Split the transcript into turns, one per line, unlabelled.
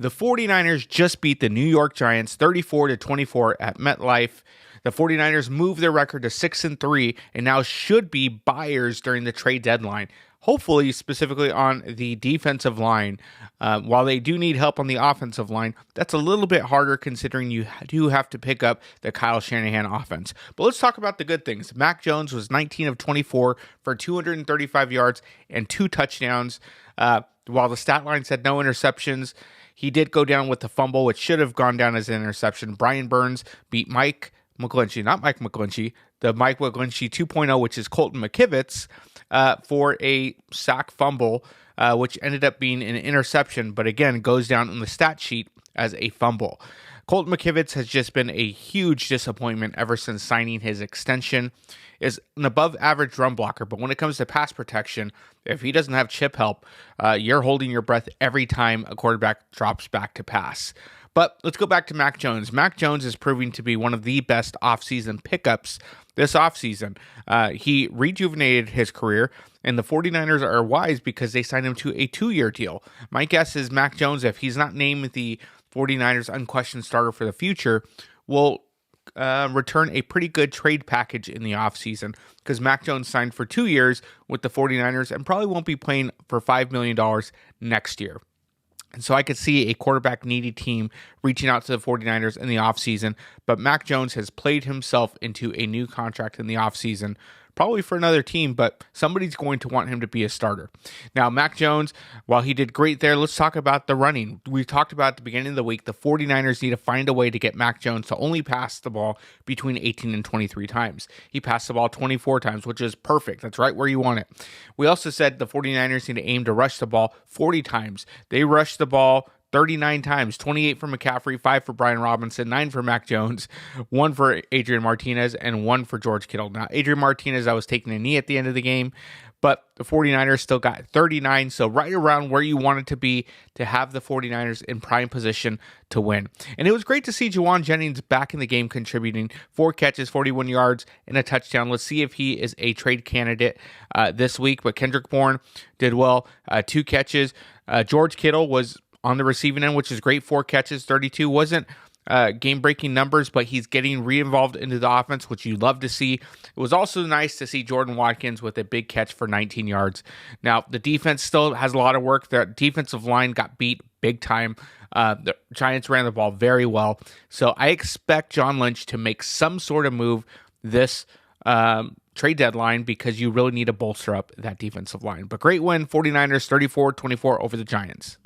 The 49ers just beat the New York Giants 34-24 at MetLife. The 49ers moved their record to 6-3 and now should be buyers during the trade deadline. Hopefully, specifically on the defensive line. While they do need help on the offensive line, that's a little bit harder considering you do have to pick up the Kyle Shanahan offense. But let's talk about the good things. Mac Jones was 19 of 24 for 235 yards and 2 touchdowns. While the stat line said no interceptions, he did go down with the fumble, which should have gone down as an interception. Brian Burns beat Mike McGlinchey, not Mike McGlinchey, the Mike McGlinchey 2.0, which is Colton McKivitz, for a sack fumble, which ended up being an interception, but again, goes down on the stat sheet as a fumble. Colton McKivitz has just been a huge disappointment ever since signing his extension. Is an above-average run blocker, but when it comes to pass protection, if he doesn't have chip help, you're holding your breath every time a quarterback drops back to pass. But let's go back to Mac Jones. Mac Jones is proving to be one of the best offseason pickups this offseason. He rejuvenated his career, and the 49ers are wise because they signed him to a 2-year deal. My guess is Mac Jones, if he's not named the 49ers unquestioned starter for the future, will return a pretty good trade package in the offseason because Mac Jones signed for 2 years with the 49ers and probably won't be playing for $5 million next year. And so I could see a quarterback-needy team reaching out to the 49ers in the offseason, but Mac Jones has played himself into a new contract in the offseason, probably for another team, but somebody's going to want him to be a starter. Now, Mac Jones, while he did great there, let's talk about the running. We talked about at the beginning of the week, the 49ers need to find a way to get Mac Jones to only pass the ball between 18 and 23 times. He passed the ball 24 times, which is perfect. That's right where you want it. We also said the 49ers need to aim to rush the ball 40 times. They rushed the ball 39 times, 28 for McCaffrey, 5 for Brian Robinson, 9 for Mac Jones, 1 for Adrian Martinez, and 1 for George Kittle. Now, Adrian Martinez, I was taking a knee at the end of the game, but the 49ers still got 39, so right around where you want it to be to have the 49ers in prime position to win. And it was great to see Jauan Jennings back in the game contributing 4 catches, 41 yards, and a touchdown. Let's see if he is a trade candidate this week, but Kendrick Bourne did well, 2 catches. George Kittle was on the receiving end, which is great. 4 catches, 32. Wasn't game-breaking numbers, but he's getting re-involved into the offense, which you love to see. It was also nice to see Jordan Watkins with a big catch for 19 yards. Now, the defense still has a lot of work. The defensive line got beat big time. The Giants ran the ball very well. So I expect John Lynch to make some sort of move this trade deadline because you really need to bolster up that defensive line. But great win, 49ers 34-24 over the Giants.